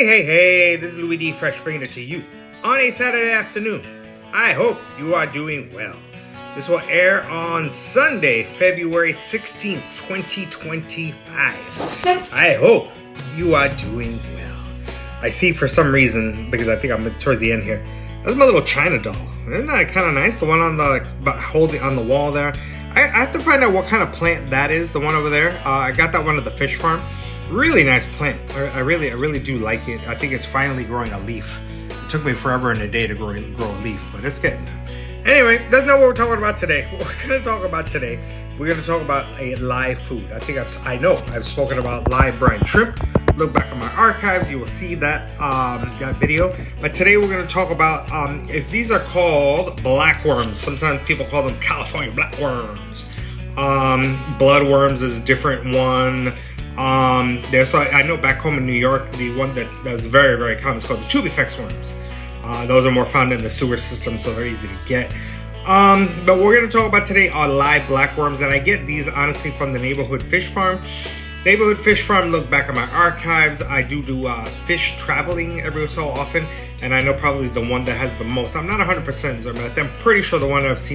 Hey, this is Louis D. Fresh bringing it to you on a Saturday afternoon. I hope you are doing well. This will air on Sunday, February 16th, 2025. I hope you are doing well. I see for some reason, because I think I'm toward the end here, that's my little China doll. Isn't that kind of nice? The one on the holding on the wall there. I have to find out what kind of plant that is, the one over there. I got that one at the fish farm. Really nice plant. I really do like it. I think it's finally growing a leaf. It took me forever and a day to grow a leaf, but it's getting there. Anyway, that's not what we're talking about today. What we're going to talk about today, we're going to talk about a live food. I've spoken about live brine shrimp. Look back at my archives, you will see that video. But today we're going to talk about if these are called blackworms. Sometimes people call them California blackworms. Bloodworms is a different one. I know back home in New York, the one that's very, very common is called the tubifex worms. Those are more found in the sewer system, so they're easy to get. But we're going to talk about today are live blackworms, and I get these honestly from the Neighborhood Fish Farm. Neighborhood Fish Farm, look back at my archives. I do fish traveling every so often, and I know probably the one that has the most. I'm not 100% certain, but I'm pretty sure the one I've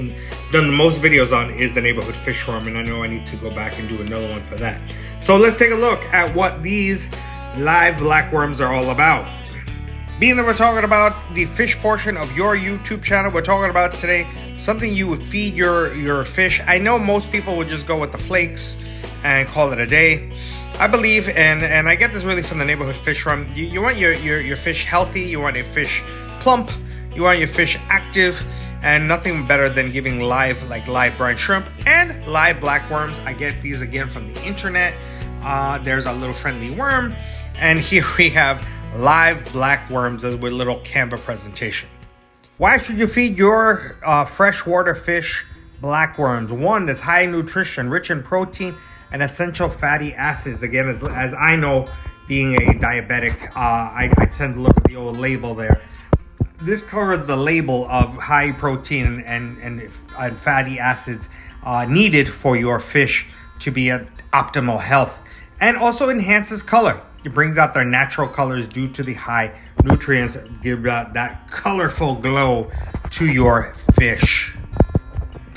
done the most videos on is the Neighborhood Fish Farm, and I know I need to go back and do another one for that. So let's take a look at what these live blackworms are all about. Being that we're talking about the fish portion of your YouTube channel, we're talking about today something you would feed your fish. I know most people would just go with the flakes and call it a day. I believe, and I get this really from the Neighborhood Fish Farm, you want your fish healthy, you want your fish plump, you want your fish active, and nothing better than giving live brine shrimp and live blackworms. I get these again from the internet. There's a little friendly worm, and here we have live blackworms with a little Canva presentation. Why should you feed your freshwater fish blackworms? One, that's high in nutrition, rich in protein and essential fatty acids. Again, as I know, being a diabetic, I tend to look at the old label there. This covers the label of high protein and fatty acids needed for your fish to be at optimal health, and also enhances color. It brings out their natural colors due to the high nutrients, give that colorful glow to your fish.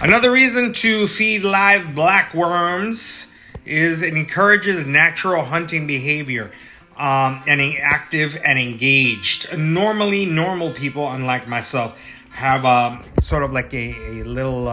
Another reason to feed live blackworms is it encourages natural hunting behavior and active and engaged. Normally, normal people, unlike myself, have sort of like a little,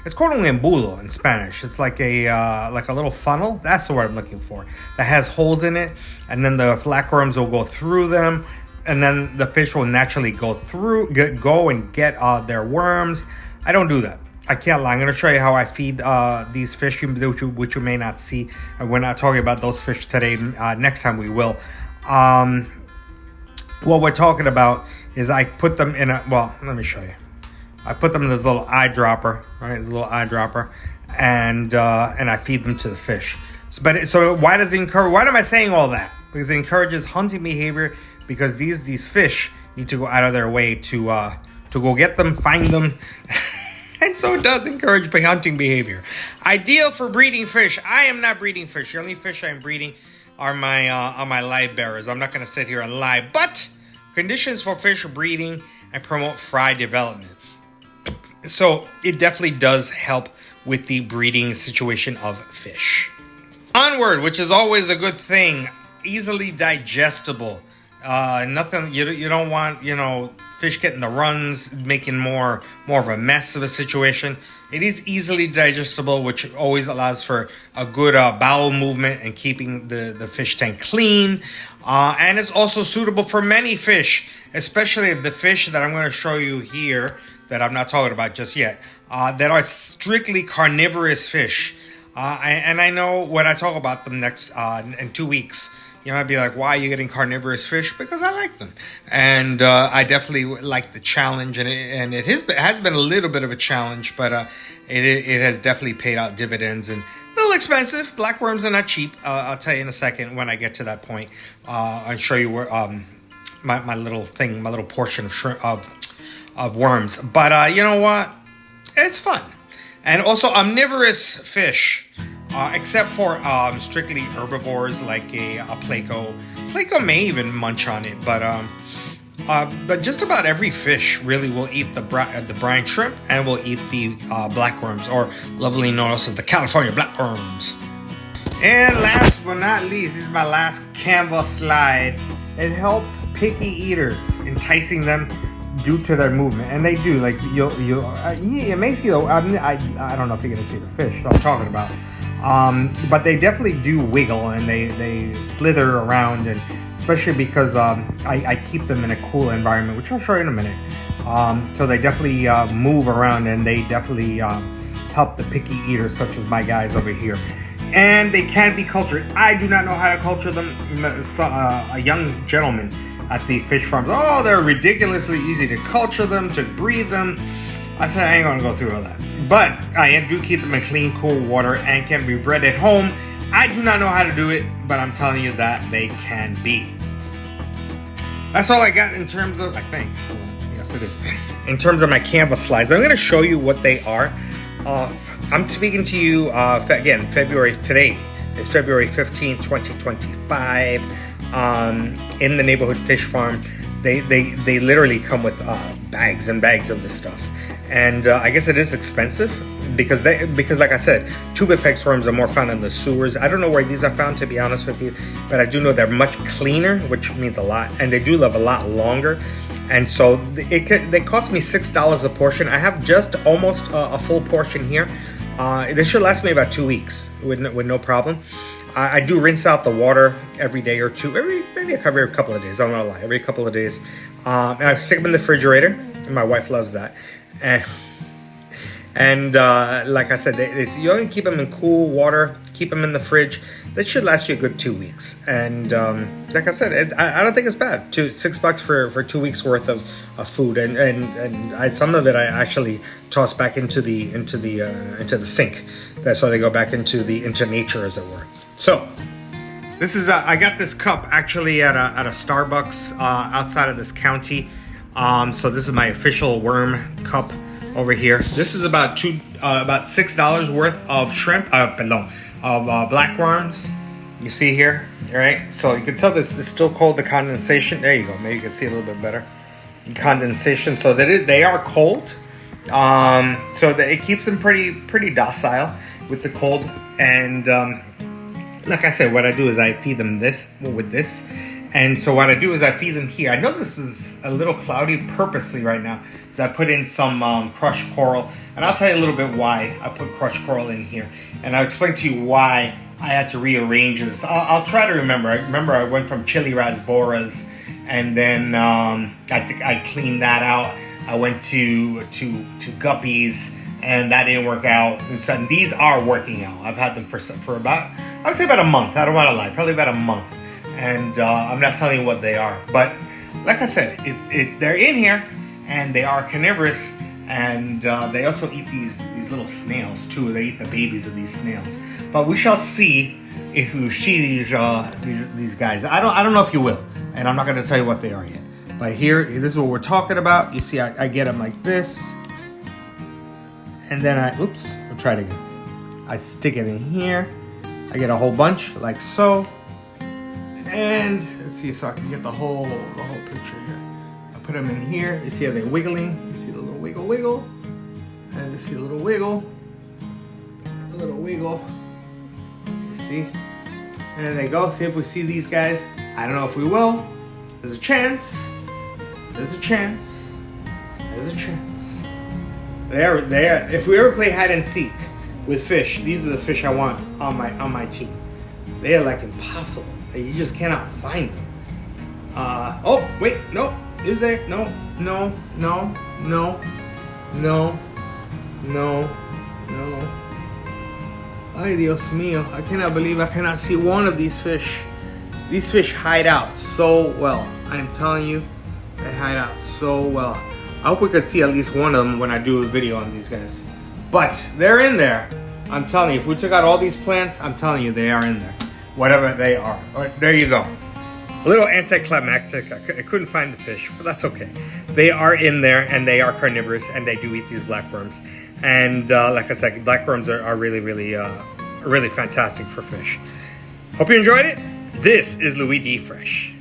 it's called un embudo in Spanish. It's like a little funnel. That's the word I'm looking for. That has holes in it, and then the blackworms will go through them, and then the fish will naturally go and get their worms. I don't do that. I can't lie. I'm going to show you how I feed these fish, which you may not see. And we're not talking about those fish today. Next time we will. What we're talking about is I put them in let me show you. I put them in this little eyedropper, right? This little eyedropper, and I feed them to the fish. So why does it encourage? Why am I saying all that? Because it encourages hunting behavior. Because these fish need to go out of their way to go get them, find them. And so it does encourage hunting behavior. Ideal for breeding fish. I am not breeding fish. The only fish I'm breeding are my live bearers. I'm not going to sit here and lie. But conditions for fish breeding and promote fry development. So it definitely does help with the breeding situation of fish. Onward, which is always a good thing. Easily digestible. Nothing you don't want, fish getting the runs, making more of a mess of a situation. It is easily digestible, which always allows for a good bowel movement and keeping the fish tank clean. And it's also suitable for many fish, especially the fish that I'm going to show you here that I'm not talking about just yet, that are strictly carnivorous fish. And I know when I talk about them next in 2 weeks, you might be like, why are you getting carnivorous fish? Because I like them. And I definitely like the challenge. And it has been a little bit of a challenge, but it has definitely paid out dividends. And a little expensive. Blackworms are not cheap. I'll tell you in a second when I get to that point. I'll show you where my little portion of shrimp, of worms. But you know what? It's fun. And also omnivorous fish. except for strictly herbivores like a Placo. Placo may even munch on it, but just about every fish really will eat the brine shrimp and will eat the blackworms, or lovely known as the California blackworms. And last but not least, this is my last Canva slide. It helps picky eaters, enticing them due to their movement, and they do. Like it makes you. I don't know if you're gonna see the fish that I'm talking about, but they definitely do wiggle and they slither around, and especially because I keep them in a cool environment, which I'll show you in a minute. So they definitely move around, and they definitely help the picky eaters, such as my guys over here. And they can be cultured. I do not know how to culture them. A young gentleman at the fish farms, oh, they're ridiculously easy to culture them, to breed them. I said, I ain't gonna go through all that. But I do keep them in clean, cool water and can be bred at home. I do not know how to do it, but I'm telling you that they can be. That's all I got in terms of, I think. Yes, it is. In terms of my Canva slides, I'm gonna show you what they are. I'm speaking to you, again, today is February 15, 2025. In the neighborhood fish farm, they literally come with bags and bags of this stuff, and I guess it is expensive because like I said, tubifex worms are more found in the sewers. I don't know where these are found, to be honest with you, but I do know they're much cleaner, which means a lot, and they do live a lot longer. And so they cost me $6 a portion. I have just almost a full portion here. This should last me about 2 weeks with no problem. I do rinse out the water every day or two, maybe every couple of days. I'm not gonna lie, every couple of days. And I stick them in the refrigerator, and my wife loves that. And like I said, you only keep them in cool water, keep them in the fridge. That should last you a good 2 weeks. And like I said, I don't think it's bad. $6 for 2 weeks worth of food, and some of it I actually toss back into the sink. That's why they go back into nature, as it were. So this is I got this cup actually at a Starbucks outside of this county. So this is my official worm cup over here. This is about $6 worth of shrimp. Of blackworms. You see here, all right? So you can tell this is still cold. The condensation. There you go. Maybe you can see a little bit better. Condensation. So that they are cold. So that it keeps them pretty docile with the cold. And like I said, what I do is I feed them with this. And so what I do is I feed them here. I know this is a little cloudy purposely right now, so I put in some crushed coral, and I'll tell you a little bit why I put crushed coral in here, and I'll explain to you why I had to rearrange this. I'll try to remember. I went from chili rasboras, and then I cleaned that out. I went to guppies, and that didn't work out. And these are working out. I've had them for about, I would say about a month. I don't want to lie, probably about a month. And I'm not telling you what they are, but like I said, they're in here, and they are carnivorous, and they also eat these little snails too. They eat the babies of these snails. But we shall see if you see these guys. I don't know if you will, and I'm not going to tell you what they are yet. But here, this is what we're talking about. You see, I get them like this, and then I'll try it again. I stick it in here. I get a whole bunch like so. And let's see, so I can get the whole picture here. I put them in here. You see how they're wiggling? You see the little wiggle, and you see a little wiggle, You see? And there they go. See if we see these guys. I don't know if we will. There's a chance. There. If we ever play hide and seek with fish, these are the fish I want on my team. They are like impossible. You just cannot find them. Oh, wait, no. Is there? No. Ay, Dios mío. I cannot believe I cannot see one of these fish. These fish hide out so well. I am telling you, they hide out so well. I hope we could see at least one of them when I do a video on these guys. But they're in there. I'm telling you, if we took out all these plants, I'm telling you, they are in there. Whatever they are. All right, there you go. A little anticlimactic. I couldn't find the fish, but that's okay. They are in there, and they are carnivorous, and they do eat these blackworms. And like I said, blackworms are really, really really fantastic for fish. Hope you enjoyed it. This is Louis D. Fresh.